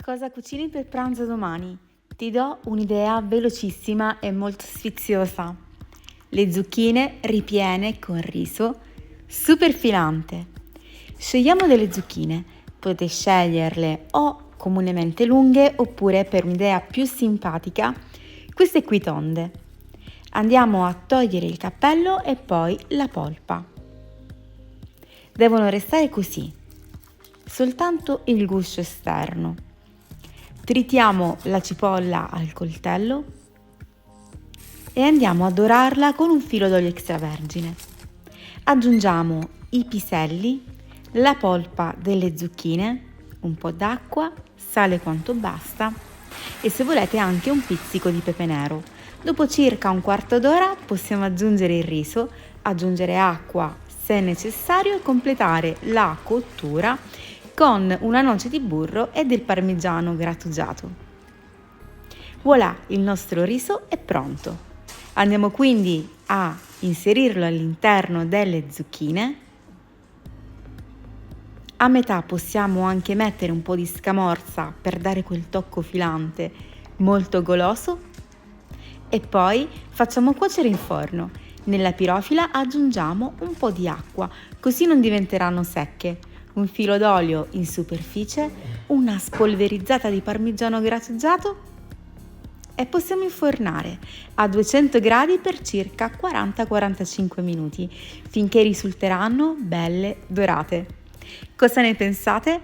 Cosa cucini per pranzo domani? Ti do un'idea velocissima e molto sfiziosa. Le zucchine ripiene con riso, super filante. Scegliamo delle zucchine, potete sceglierle o comunemente lunghe oppure per un'idea più simpatica, queste qui tonde. Andiamo a togliere il cappello e poi la polpa. Devono restare così, soltanto il guscio esterno. Tritiamo la cipolla al coltello e andiamo a dorarla con un filo d'olio extravergine. Aggiungiamo i piselli, la polpa delle zucchine, un po' d'acqua, sale quanto basta e se volete anche un pizzico di pepe nero. Dopo circa un quarto d'ora possiamo aggiungere il riso, aggiungere acqua se necessario e completare la cottura con una noce di burro e del parmigiano grattugiato. Voilà, il nostro riso è pronto. Andiamo quindi a inserirlo all'interno delle zucchine. A metà possiamo anche mettere un po' di scamorza per dare quel tocco filante molto goloso e poi facciamo cuocere in forno. Nella pirofila aggiungiamo un po' di acqua, così non diventeranno secche. Un filo d'olio in superficie, una spolverizzata di parmigiano grattugiato e possiamo infornare a 200 gradi per circa 40-45 minuti finché risulteranno belle dorate. Cosa ne pensate?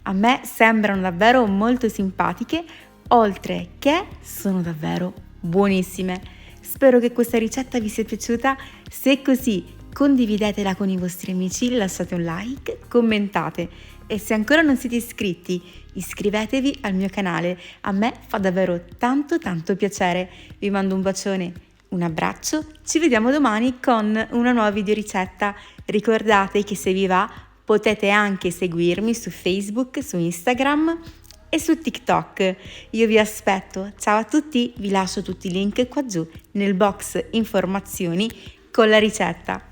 A me sembrano davvero molto simpatiche, oltre che sono davvero buonissime. Spero che questa ricetta vi sia piaciuta. Se è così, condividetela con i vostri amici, lasciate un like, commentate e se ancora non siete iscritti, iscrivetevi al mio canale. A me fa davvero tanto piacere. Vi mando un bacione, un abbraccio. Ci vediamo domani con una nuova videoricetta. Ricordate che se vi va potete anche seguirmi su Facebook, su Instagram e su TikTok. Io vi aspetto. Ciao a tutti, vi lascio tutti i link qua giù nel box informazioni con la ricetta.